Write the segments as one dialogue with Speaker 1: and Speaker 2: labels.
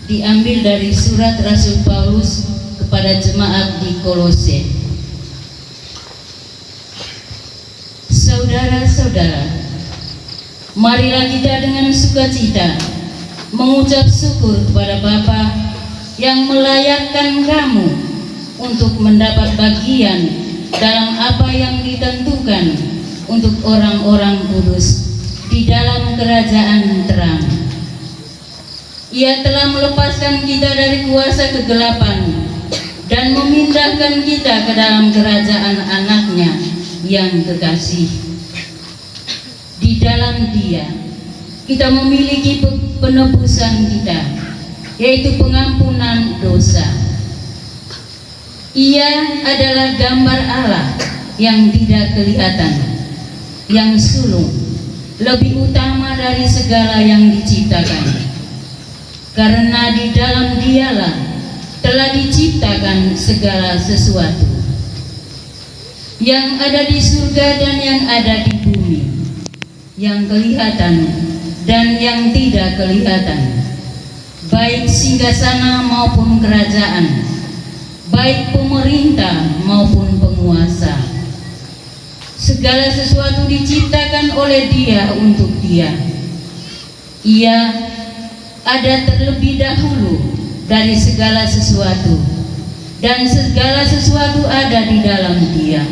Speaker 1: Diambil dari surat Rasul Paulus kepada jemaat di Kolose. Saudara-saudara, marilah kita dengan sukacita mengucap syukur kepada Bapa yang melayakkan kamu untuk mendapat bagian dalam apa yang ditentukan untuk orang-orang kudus di dalam kerajaan terang. Ia telah melepaskan kita dari kuasa kegelapan dan memindahkan kita ke dalam kerajaan anaknya yang kekasih. Di dalam Dia kita memiliki penebusan kita, yaitu pengampunan dosa. Ia adalah gambar Allah yang tidak kelihatan, yang sulung, lebih utama dari segala yang diciptakan. Karena di dalam Dialah telah diciptakan segala sesuatu yang ada di surga dan yang ada di bumi, yang kelihatan dan yang tidak kelihatan, baik singgasana maupun kerajaan, baik pemerintah maupun penguasa. Segala sesuatu diciptakan oleh Dia untuk Dia. Ia ada terlebih dahulu dari segala sesuatu, dan segala sesuatu ada di dalam Dia.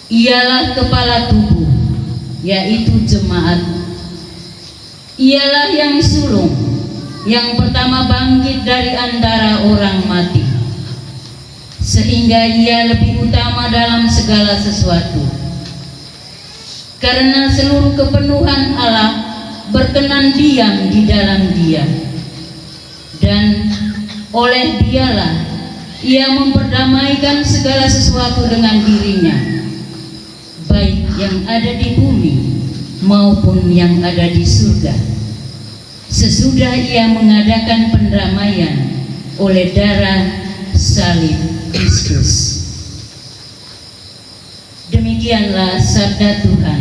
Speaker 1: Ialah kepala tubuh, yaitu jemaat. Ialah yang sulung, yang pertama bangkit dari antara orang mati, sehingga Ia lebih utama dalam segala sesuatu. Karena seluruh kepenuhan Allah berkenan diam di dalam Dia, dan oleh Dialah Ia memperdamaikan segala sesuatu dengan dirinya, baik yang ada di bumi maupun yang ada di surga, sesudah Ia mengadakan pendamaian oleh darah salib Kristus. Demikianlah sabda Tuhan.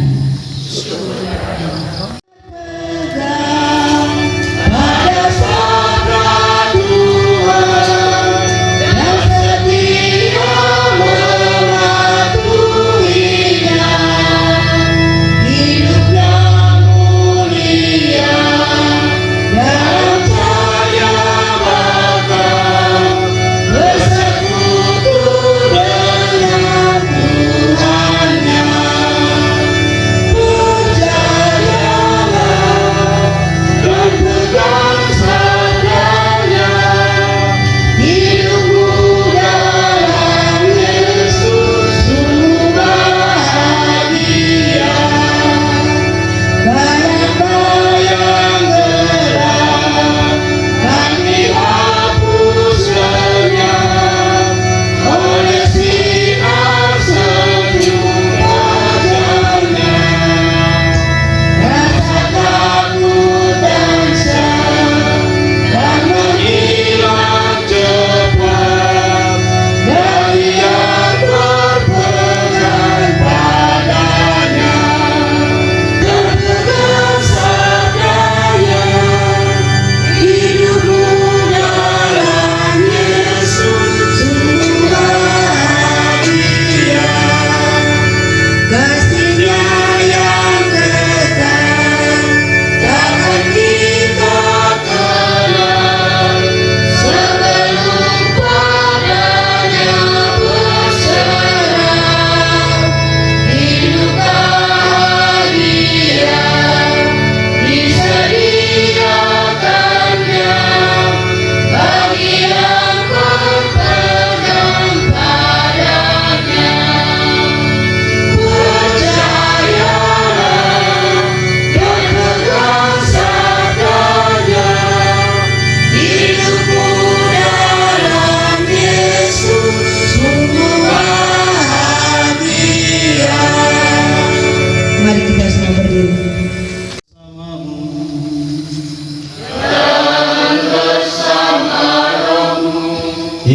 Speaker 2: Puja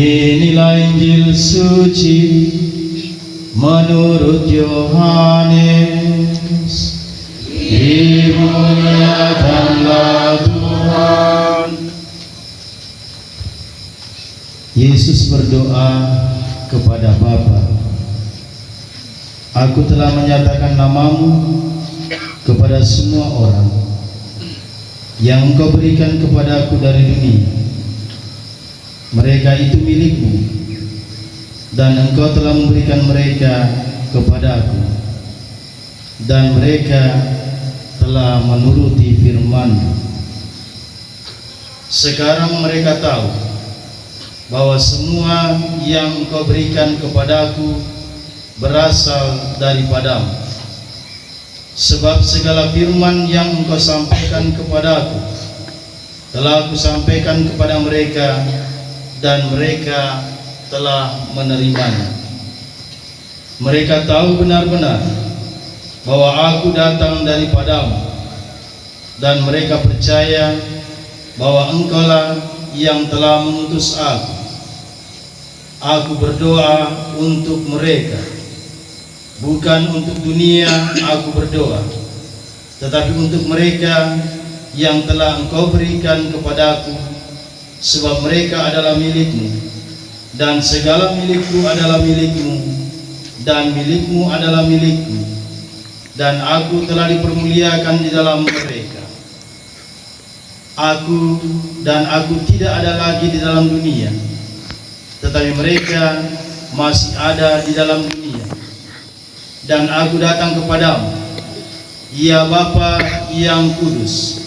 Speaker 2: Inilah Injil suci menurut Yohanes. Dimuliakanlah Tuhan. Yesus berdoa kepada Bapa, Aku telah menyatakan namamu kepada semua orang yang Engkau berikan kepadaku dari dunia. Mereka itu milikmu, dan Engkau telah memberikan mereka kepadaku, dan mereka telah menuruti firman-Mu. Sekarang mereka tahu bahwa semua yang Engkau berikan kepadaku berasal daripadamu. Sebab segala firman yang Engkau sampaikan kepadaku telah Aku sampaikan kepada mereka, dan mereka telah menerimanya. Mereka tahu benar-benar bahwa Aku datang daripadamu, dan mereka percaya bahwa Engkaulah yang telah mengutus Aku. Aku berdoa untuk mereka, bukan untuk dunia Aku berdoa, tetapi untuk mereka yang telah Engkau berikan kepadaku, sebab mereka adalah milik-Mu, dan segala milik-Ku adalah milik-Mu, dan milik-Mu adalah milik-Ku, dan Aku telah dipermuliakan di dalam mereka. Aku tidak ada lagi di dalam dunia, tetapi mereka masih ada di dalam dunia, dan Aku datang kepadamu. Ya Bapa yang kudus,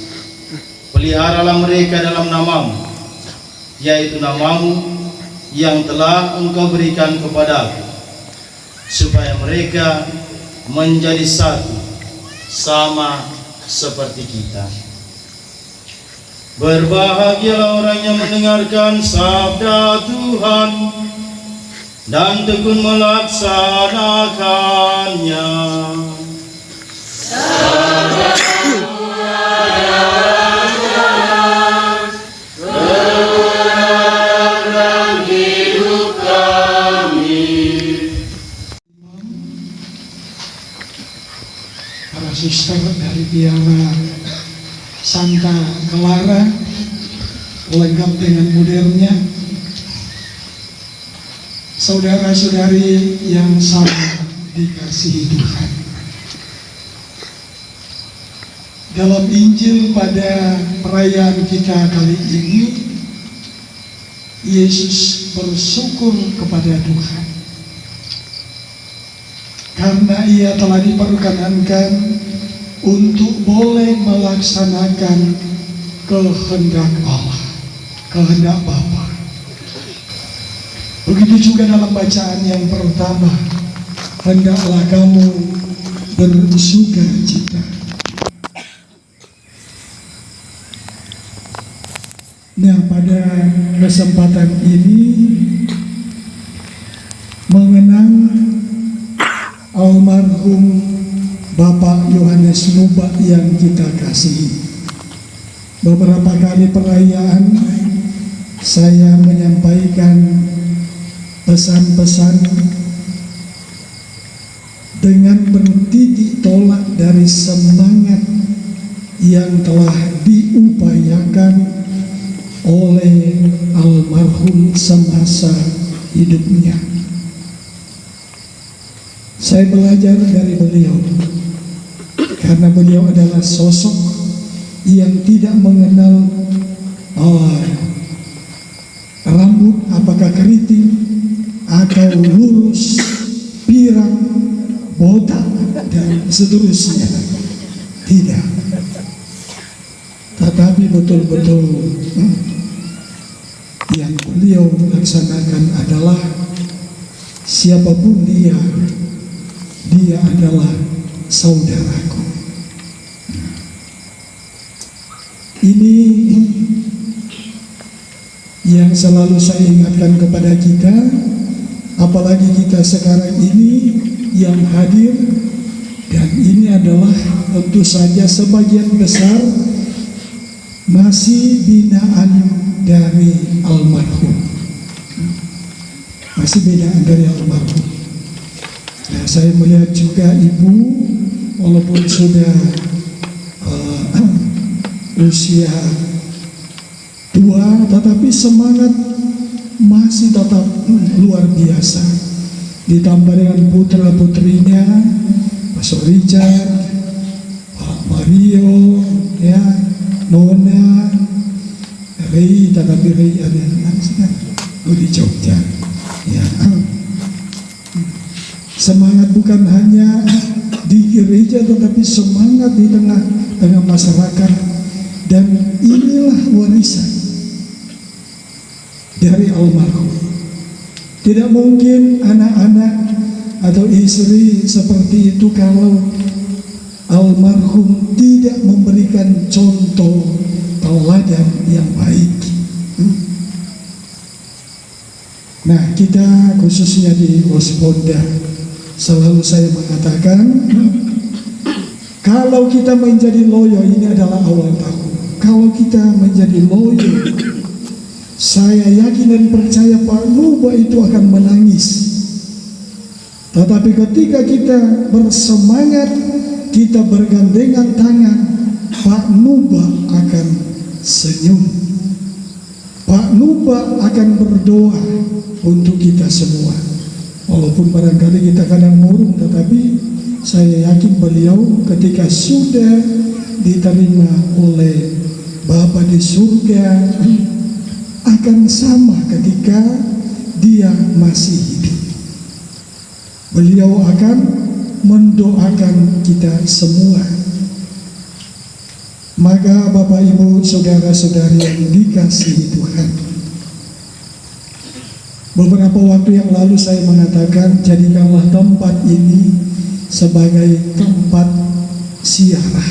Speaker 2: peliharalah mereka dalam namamu, yaitu namamu yang telah Engkau berikan kepadaku, supaya mereka menjadi satu, sama seperti kita. Berbahagialah orang yang mendengarkan sabda Tuhan dan tekun melaksanakannya. Sabda Tuhan adalah jalan kebenaran dan hidup kami.
Speaker 3: Para suster dari Biara Santa Clara, lengkap dengan modernnya. Saudara-saudari yang sangat dikasihi Tuhan, dalam Injil pada perayaan kita kali ini, Yesus bersyukur kepada Tuhan karena Ia telah diperkenankan untuk boleh melaksanakan kehendak Allah, kehendak Bapa. Begitu juga dalam bacaan yang pertama, hendaklah kamu bersukacita. Nah, pada kesempatan ini mengenang almarhum Bapak Yohanes Nuba yang kita kasihi. Beberapa kali perayaan saya menyampaikan pesan-pesan dengan bertitik tolak dari semangat yang telah diupayakan oleh almarhum semasa hidupnya. Saya belajar dari beliau karena beliau adalah sosok yang tidak mengenal rambut apakah keriting atau lurus, pirang, botak, dan seterusnya. Tidak. Tetapi betul-betul yang beliau laksanakan adalah siapapun dia adalah saudaraku. Ini yang selalu saya ingatkan kepada kita, apalagi kita sekarang ini yang hadir, dan ini adalah tentu saja sebagian besar masih binaan dari almarhum. masih beda dari almarhum. Nah, saya melihat juga ibu walaupun sudah usia tua, tetapi semangat masih tetap luar biasa. Ditambah dengan putra-putrinya, Pastor Richard, Pak Mario, ya, Nona, Rey, tetapi Rey ada yang di Jogja. Ya. Semangat bukan hanya di gereja, tetapi semangat di tengah masyarakat. Dan inilah warisan dari almarhum. Tidak mungkin anak-anak atau istri seperti itu kalau almarhum tidak memberikan contoh teladan yang baik. Nah, kita khususnya di Wasponda selalu saya mengatakan, kalau kita menjadi loyo, ini adalah awal tahun. Kalau kita menjadi loyo, saya yakin dan percaya Pak Nuba itu akan menangis. Tetapi ketika kita bersemangat, kita bergandengan tangan, Pak Nuba akan senyum. Pak Nuba akan berdoa untuk kita semua. Walaupun barangkali kita kadang murung, tetapi saya yakin beliau ketika sudah diterima oleh Bapa di surga akan sama ketika dia masih hidup. Beliau akan mendoakan kita semua. Maka Bapak Ibu saudara-saudari yang dikasihi Tuhan, beberapa waktu yang lalu saya mengatakan, jadikanlah tempat ini sebagai tempat ziarah.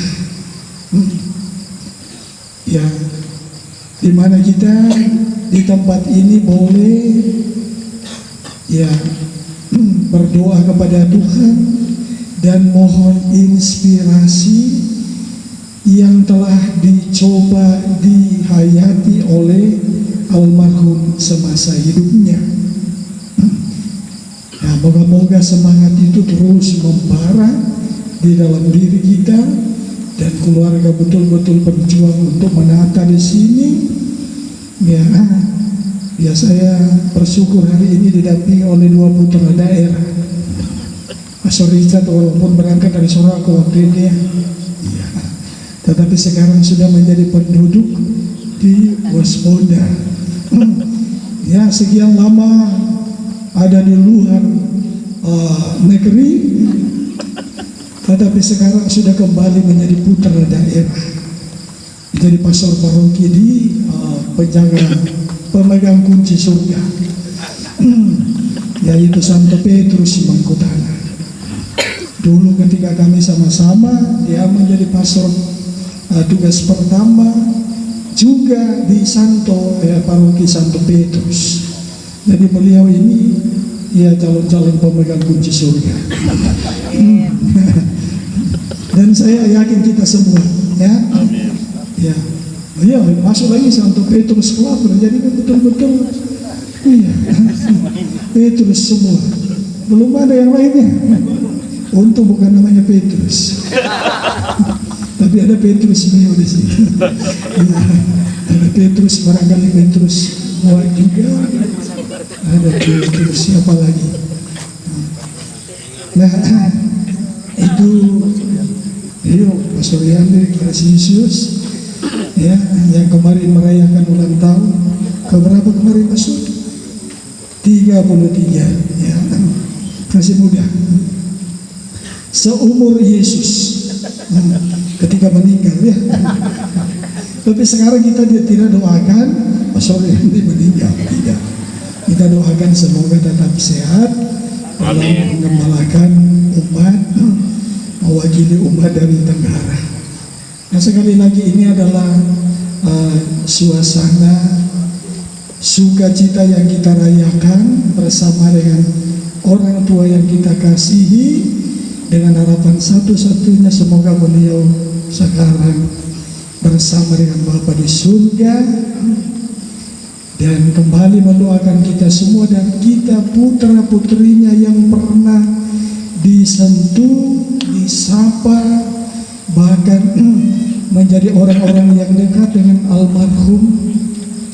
Speaker 3: Ya, di mana kita di tempat ini boleh ya berdoa kepada Tuhan dan mohon inspirasi yang telah dicoba dihayati oleh almarhum semasa hidupnya. Nah, moga-moga semangat itu terus membara di dalam diri kita dan keluarga betul-betul berjuang untuk menata di sini. Ya, saya bersyukur hari ini didampingi oleh 2 putra daerah. Pastor Richard walaupun berangkat dari Soraka waktu ini, ya, tetapi sekarang sudah menjadi penduduk di Wasponda. Ya, sekian lama ada di luar negeri, tetapi sekarang sudah kembali menjadi putra daerah, menjadi pastor paroki di pemegang kunci surga, yaitu Santo Petrus Mangkutana. Dulu ketika kami sama-sama, dia menjadi pastor tugas pertama juga di paroki Santo Petrus. Jadi beliau ini ya calon-calon pemegang kunci surga. Dan saya yakin kita semua, ya, ya, iya, masuk lagi Santo Petrus Club, jadi betul-betul, iya, Petrus semua. Belum ada yang lainnya. Untung bukan namanya Petrus, tapi ada Petrus Meo di sini. Ya, ada Petrus, barangkali Petrus Muat juga, ada Petrus siapa lagi. Nah, itu Pastor Yandri Krasius, ya, yang kemarin merayakan ulang tahun. Keberapa kemarin Pastor? 33, ya, masih muda, seumur Yesus ketika meninggal, ya. Tapi sekarang kita tidak doakan Pastor Yandri meninggal, tidak. Kita doakan semoga tetap sehat dalam mengembalakan umat, mewakili umat dari Tenggara. Nah, sekali lagi ini adalah suasana sukacita yang kita rayakan bersama dengan orang tua yang kita kasihi, dengan harapan satu-satunya semoga beliau sekarang bersama dengan Bapa di surga. dan kembali mendoakan kita semua dan kita putra-putrinya yang pernah disentuh, disapa, bahkan menjadi orang-orang yang dekat dengan almarhum.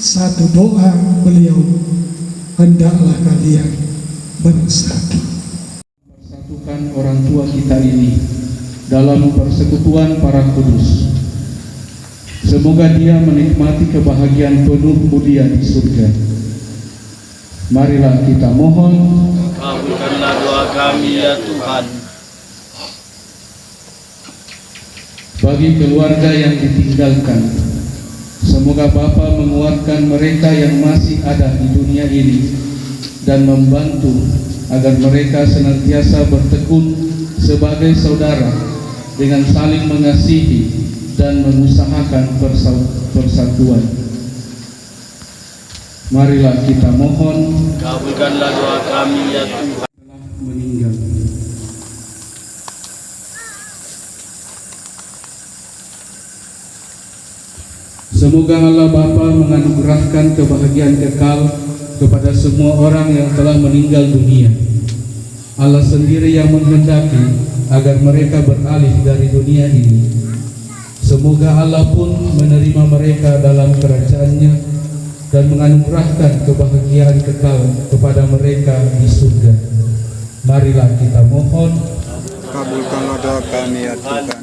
Speaker 3: Satu doa beliau, hendaklah kalian bersatu.
Speaker 4: Persatukan orang tua kita ini dalam persekutuan para kudus. Semoga dia menikmati kebahagiaan penuh mulia di surga. Marilah kita mohon,
Speaker 2: Kabulkanlah doa kami ya Tuhan.
Speaker 4: bagi keluarga yang ditinggalkan, semoga Bapa menguatkan mereka yang masih ada di dunia ini dan membantu agar mereka senantiasa bertekun sebagai saudara dengan saling mengasihi dan mengusahakan persatuan. Marilah kita mohon,
Speaker 2: Kabulkanlah doa kami ya Tuhan.
Speaker 4: telah meninggal. Semoga Allah Bapa menganugerahkan kebahagiaan kekal kepada semua orang yang telah meninggal dunia. Allah sendiri yang menghendaki agar mereka beralih dari dunia ini. Semoga Allah pun menerima mereka dalam kerajaan-Nya dan menganugerahkan kebahagiaan kekal kepada mereka di surga. Marilah kita mohon,
Speaker 5: Kabulkanlah doa kami ya Tuhan.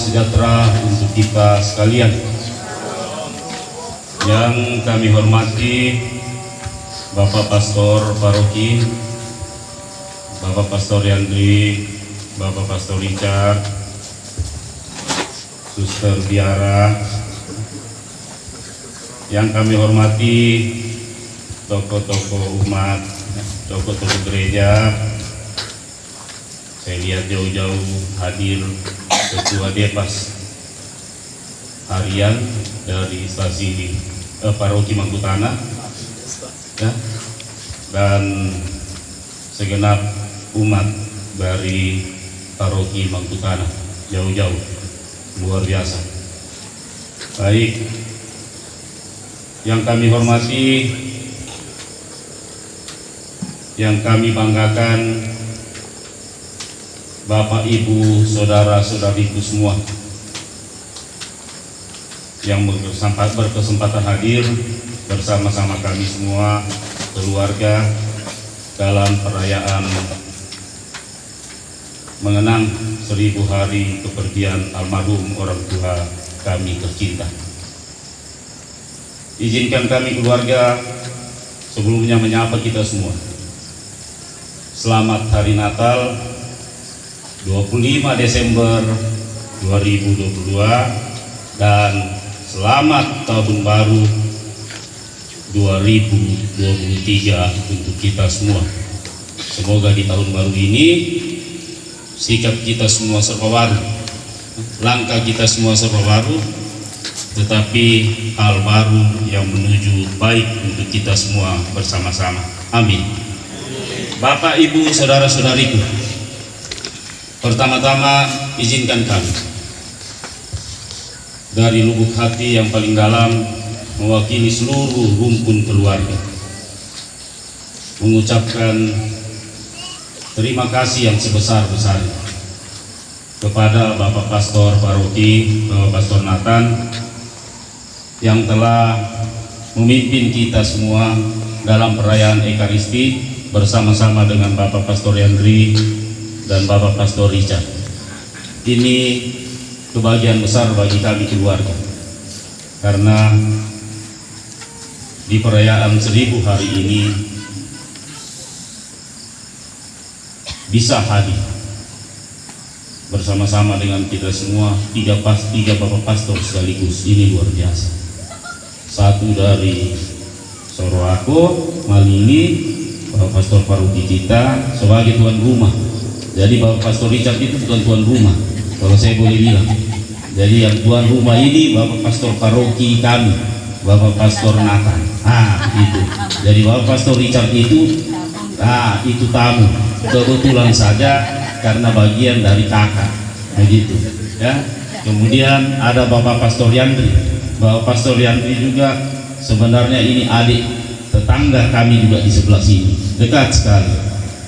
Speaker 6: sejahtera untuk kita sekalian. Yang kami hormati Bapak Pastor Paroki, Bapak Pastor Yandri, Bapak Pastor Richard, Suster Biara. Yang kami hormati tokoh-tokoh umat, tokoh-tokoh gereja. Saya lihat jauh-jauh hadir Ketua Depas harian dari stasi Paroki Mangkutana, ya, dan segenap umat dari Paroki Mangkutana jauh-jauh, luar biasa. Baik, yang kami hormati, yang kami banggakan, Bapak, Ibu, Saudara-saudariku semua yang berkesempatan hadir bersama-sama kami semua keluarga dalam perayaan mengenang 1000 hari kepergian almarhum orang tua kami tercinta. Izinkan kami keluarga sebelumnya menyapa kita semua. Selamat Hari Natal 25 Desember 2022 dan selamat Tahun Baru 2023 untuk kita semua. Semoga di tahun baru ini sikap kita semua serba baru, langkah kita semua serba baru, tetapi hal baru yang menuju baik untuk kita semua bersama-sama. Amin. Bapak, Ibu, Saudara-saudariku, pertama-tama izinkan kami dari lubuk hati yang paling dalam mewakili seluruh rumpun keluarga mengucapkan terima kasih yang sebesar-besarnya kepada Bapak Pastor Paroki, Bapak Pastor Nathan, yang telah memimpin kita semua dalam perayaan Ekaristi bersama-sama dengan Bapak Pastor Yandri dan Bapak Pastor Richard. Ini kebahagiaan besar bagi kami keluarga, karena di perayaan 1000 hari ini bisa hadir bersama-sama dengan kita semua, tiga Bapak Pastor sekaligus. Ini luar biasa. Satu dari Soroako, Malini, Bapak Pastor Paroki kita sebagai tuan rumah. Jadi Bapak Pastor Richard itu bukan tuan rumah, kalau saya boleh bilang. Jadi yang tuan rumah ini Bapak Pastor Paroki kami, Bapak Pastor Nathan. Itu. Jadi Bapak Pastor Richard itu tamu. Kebetulan saja karena bagian dari kakak. Begitu, ya. Kemudian ada Bapak Pastor Yandri. Bapak Pastor Yandri juga sebenarnya ini adik tetangga kami juga di sebelah sini, dekat sekali,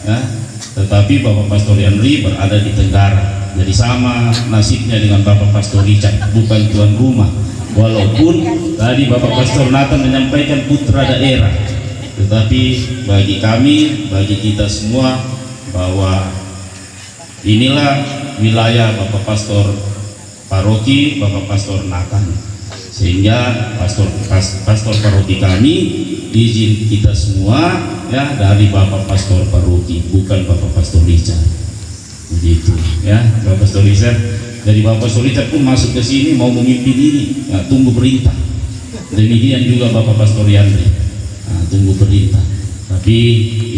Speaker 6: ya. Tetapi Bapak Pastor Yandri berada di Tenggara. Jadi sama nasibnya dengan Bapak Pastor Richard, bukan tuan rumah. Walaupun tadi Bapak Pastor Nathan menyampaikan putra daerah, tetapi bagi kami, bagi kita semua, bahwa inilah wilayah Bapak Pastor Paroki, Bapak Pastor Nathan. Sehingga Pastor Paroki kami izin kita semua, ya, dari Bapak Pastor Paroki, bukan Bapak Pastor Richard. Begitu, ya, Bapak Pastor Richard. Jadi Bapak Pastor Richard pun masuk ke sini mau memimpin ini, ya, tunggu perintah. Demikian juga Bapak Pastor Yandri, tunggu perintah. Tapi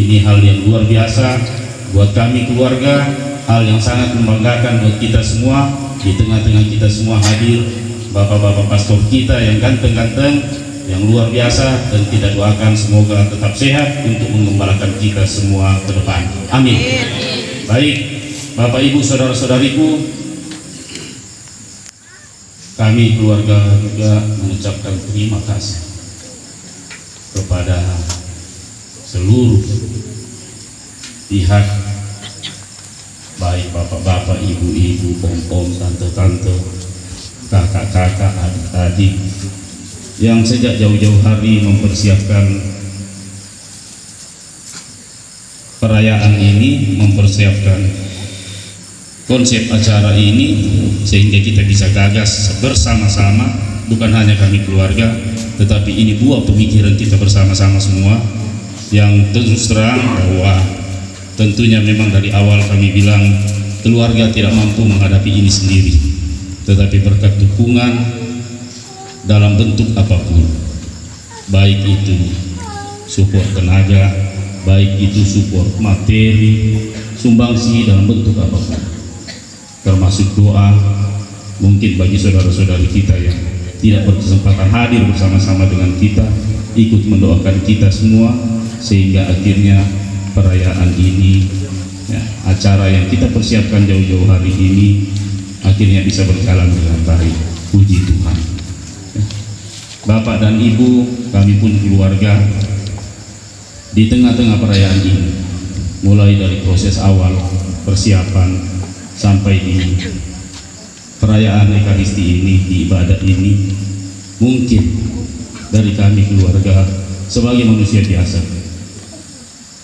Speaker 6: ini hal yang luar biasa buat kami keluarga, hal yang sangat membanggakan buat kita semua. Di tengah-tengah kita semua hadir Bapak-Bapak Pastor kita yang ganteng-ganteng, yang luar biasa, dan kita doakan semoga tetap sehat untuk mengembalakan kita semua ke depan. Amin. Baik, Bapak, Ibu, Saudara-saudariku, kami keluarga juga mengucapkan terima kasih kepada seluruh pihak, baik bapak-bapak, ibu-ibu, om-om, tante-tante, kakak-kakak, adik-adik, yang sejak jauh-jauh hari mempersiapkan perayaan ini, mempersiapkan konsep acara ini sehingga kita bisa gagas bersama-sama, bukan hanya kami keluarga, tetapi ini buah pemikiran kita bersama-sama semua, yang terus terang bahwa tentunya memang dari awal kami bilang keluarga tidak mampu menghadapi ini sendiri, tetapi berkat dukungan dalam bentuk apapun, baik itu support tenaga, baik itu support materi, sumbangsi dalam bentuk apapun, termasuk doa. Mungkin bagi saudara-saudari kita yang tidak berkesempatan hadir bersama-sama dengan kita, ikut mendoakan kita semua, sehingga akhirnya perayaan ini, ya, acara yang kita persiapkan jauh-jauh hari ini, akhirnya bisa berjalan dengan baik. Puji Tuhan. Ya. Bapak dan Ibu, kami pun keluarga, di tengah-tengah perayaan ini, mulai dari proses awal persiapan sampai di perayaan Ekaristi ini, di ibadat ini, mungkin dari kami keluarga sebagai manusia biasa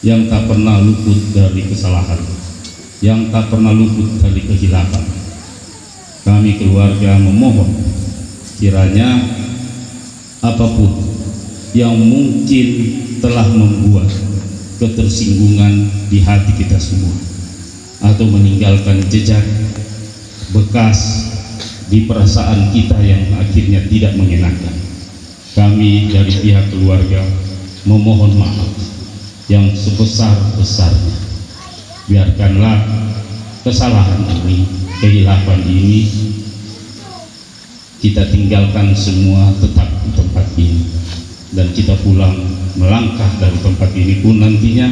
Speaker 6: yang tak pernah luput dari kesalahan, yang tak pernah luput dari kehilapan, kami keluarga memohon kiranya apapun yang mungkin telah membuat ketersinggungan di hati kita semua atau meninggalkan jejak bekas di perasaan kita yang akhirnya tidak mengenakan, kami dari pihak keluarga memohon maaf yang sebesar-besarnya. Biarkanlah kesalahan ini, kehilapan ini, kita tinggalkan semua tetap di tempat ini, dan kita pulang melangkah dari tempat ini pun nantinya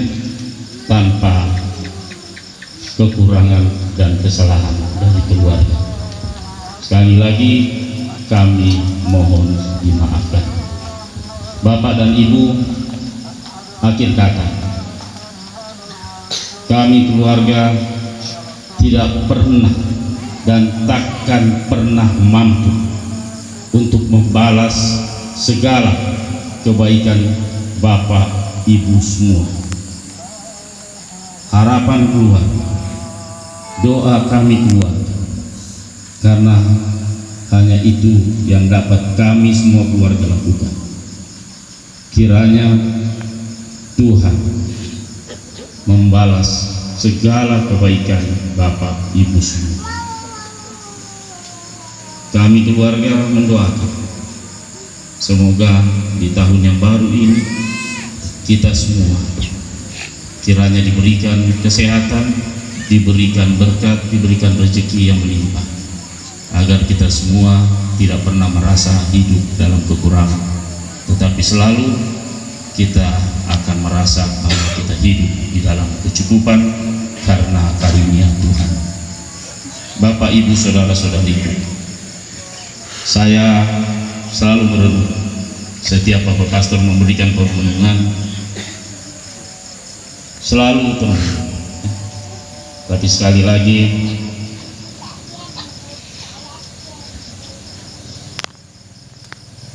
Speaker 6: tanpa kekurangan dan kesalahan dari keluarga. Sekali lagi kami mohon dimaafkan. Bapak dan Ibu, akhir kata, kami keluarga tidak pernah dan takkan pernah mampu untuk membalas segala kebaikan Bapak Ibu semua. Harapan keluar, doa kami keluar, karena hanya itu yang dapat kami semua keluarga lakukan. Kiranya Tuhan membalas segala kebaikan Bapak Ibu semua. Kami keluarga mendoakan semoga di tahun yang baru ini kita semua kiranya diberikan kesehatan, diberikan berkat, diberikan rezeki yang melimpah, agar kita semua tidak pernah merasa hidup dalam kekurangan, tetapi selalu kita akan merasa bahwa kita hidup di dalam kecukupan karena karunia Tuhan. Bapak, Ibu, saudara-saudariku, saya selalu merenung setiap Bapak Pastor memberikan permenungan, selalu tenang. Tapi sekali lagi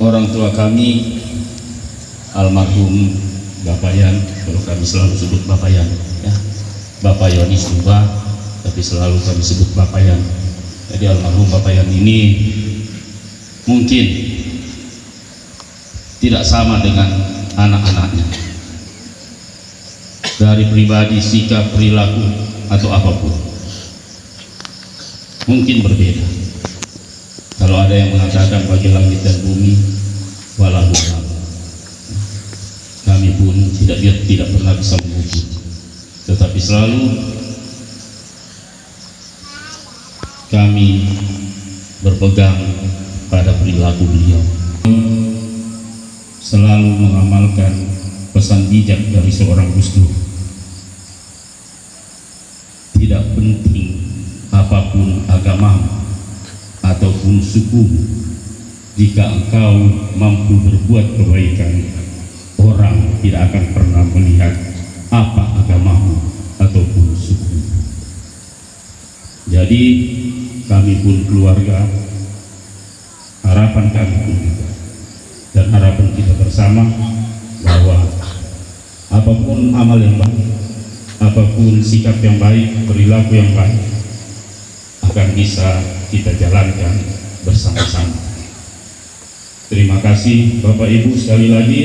Speaker 6: orang tua kami almarhum Bapak Yan, kalau kami selalu sebut Bapak Yan, ya, Bapak Yoni Suba, tapi selalu kami sebut Bapak Yan. Jadi almarhum Bapak Yan ini mungkin tidak sama dengan anak-anaknya dari pribadi, sikap, perilaku atau apapun, mungkin berbeda. Kalau ada yang mengatakan bagi langit dan bumi walau kami pun tidak pernah bisa mengukur, tetapi selalu kami berpegang pada perilaku beliau, selalu mengamalkan pesan bijak dari seorang Gus Dur. Tidak penting apapun agamamu ataupun sukumu, jika engkau mampu berbuat kebaikan, orang tidak akan pernah melihat apa agamamu ataupun suku. Jadi kami pun keluarga, harapan kami pun juga, dan harapan kita bersama bahwa apapun amal yang baik, apapun sikap yang baik, perilaku yang baik, akan bisa kita jalankan bersama-sama. Terima kasih Bapak Ibu, sekali lagi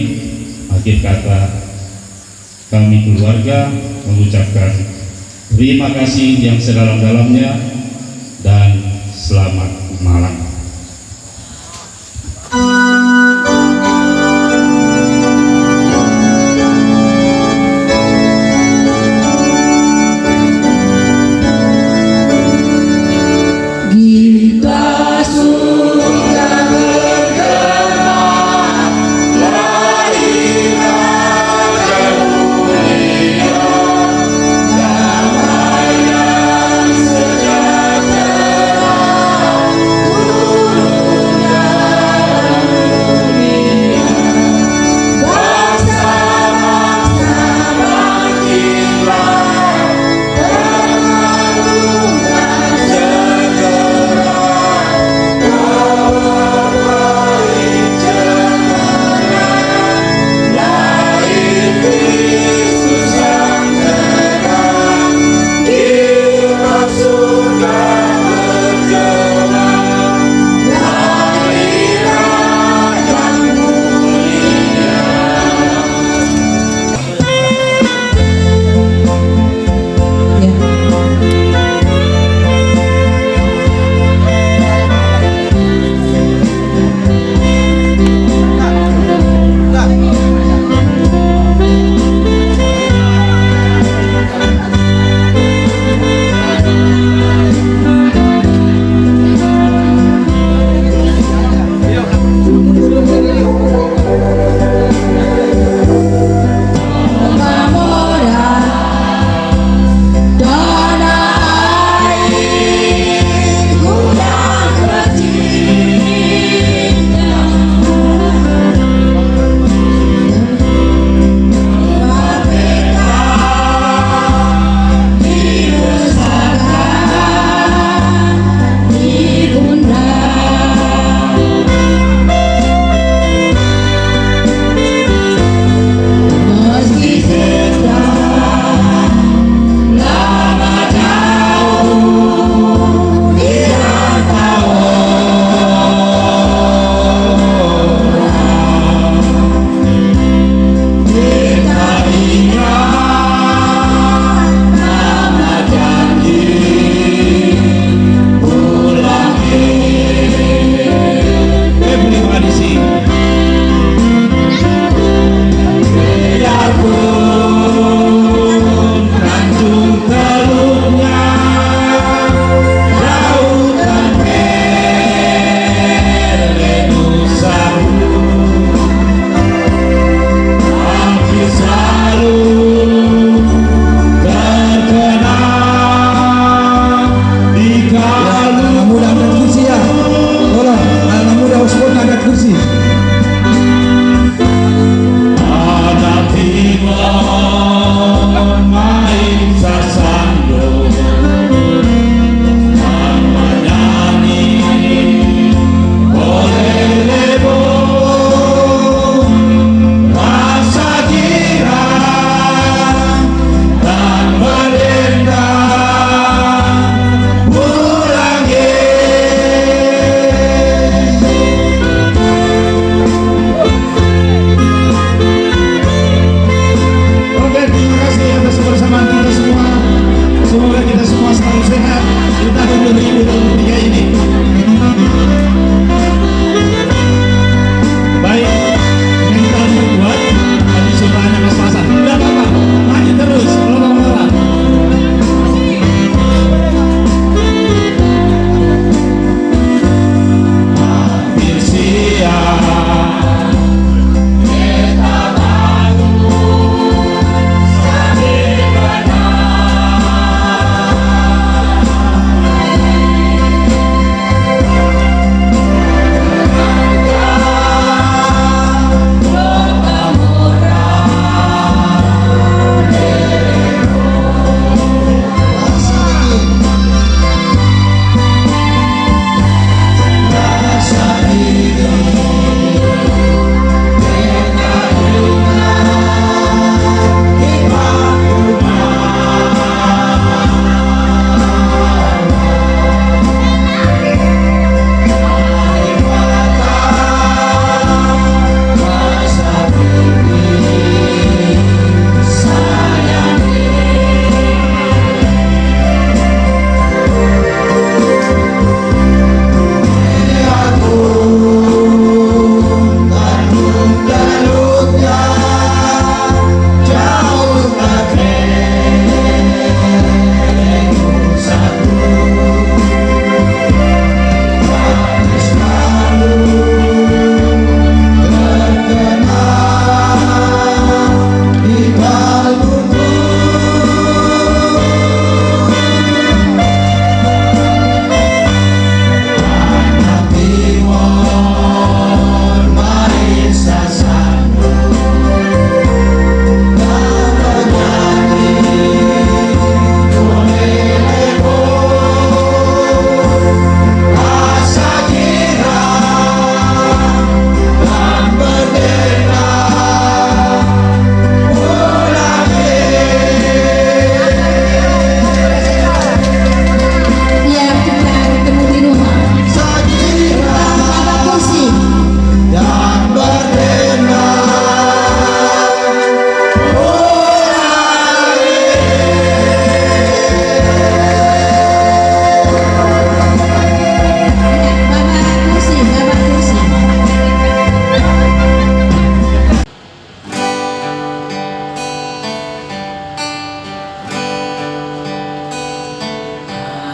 Speaker 6: akhir kata kami keluarga mengucapkan terima kasih yang sedalam-dalamnya dan selamat malam.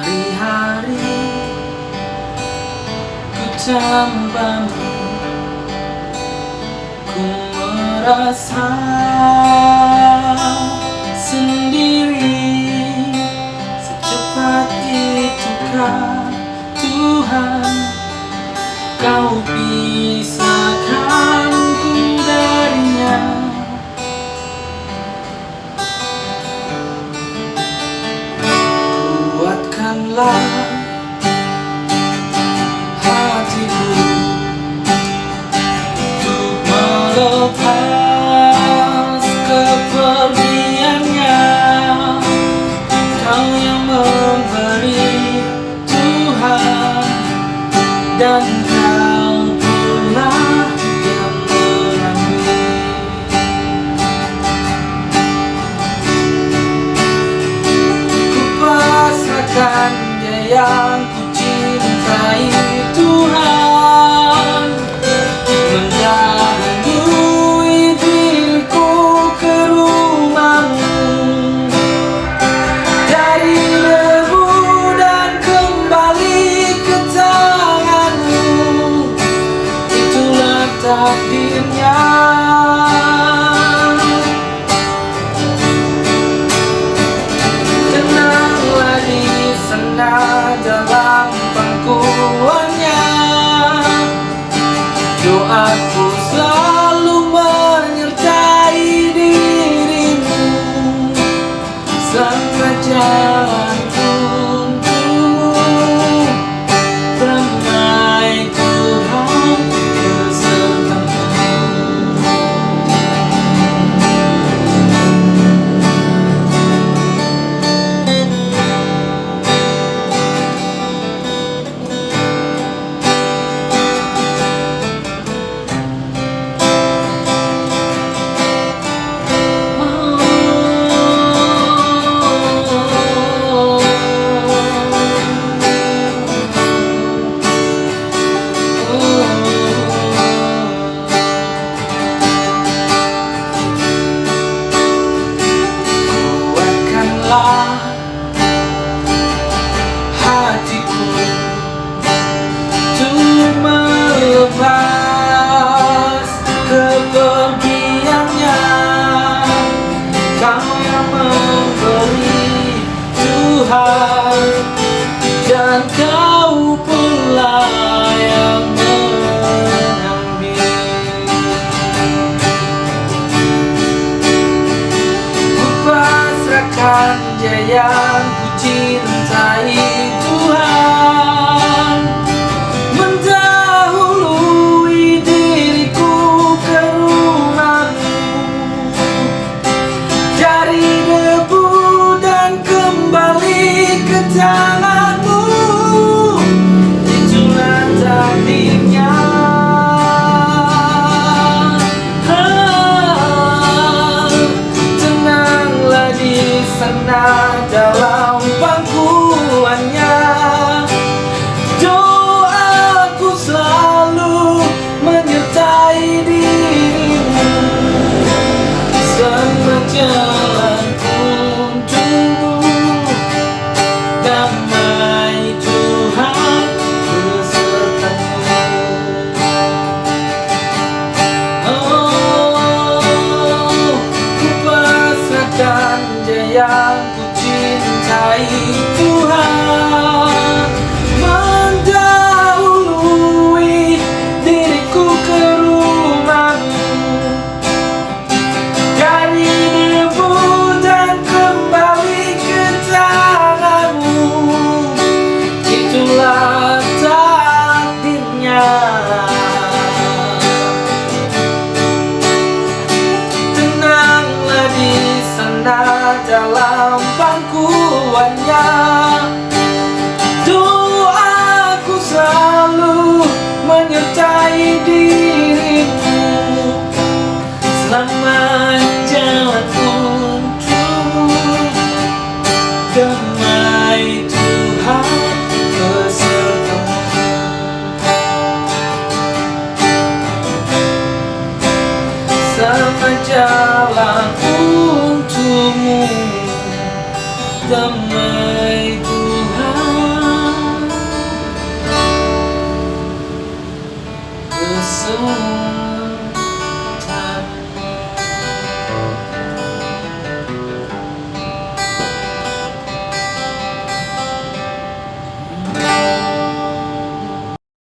Speaker 7: Hari-hari ku tanpamu, ku merasa sendiri. Secepat itukah Tuhan Kau pisahkanku darinya? Kuatkanlah hatiku untuk melepas kepergiannya. Kau yang memberi Tuhan, dan Kau pula yang mengambil. Ku pasrahkan Dia yang ku cintai, Tuhan, mendahului diriku ke rumah-Mu. Dari debu dan kembali ke tangan-Mu, itulah takdirnya. Tenanglah di sana dalam pangkuannya. Doaku selalu menyertai dirimu selama jalanku untukmu. Damai Tuhan besertamu. Kuatkanlah hatiku untuk melepas kepergiannya. Kau yang memberi Tuhan, dan Kau pula yang mengambil. Ku pasrahkan Dia yang ku cintai, Tuhan, mendahului diriku ke rumah-Mu. Dari debu dan kembali ke tangan-Mu, itulah takdirnya. Tenanglah di sana dalam pangkuannya. Doaku selalu menyertai dirimu selama jalanku untukmu. Damai Tuhan besertamu. Oh, ku pasrahkan Dia yang ku cintai, Tuhan, mendahului diriku ke rumah-Mu. Dari debu dan kembali ke tangan-Mu, itulah takdirnya. Tenanglah di sana dalam pangkuannya. Doaku selalu menyertai dirimu selama jalanku untukmu. Damai Tuhan besertamu. Selama jalan untukmu. Damai Tuhan semua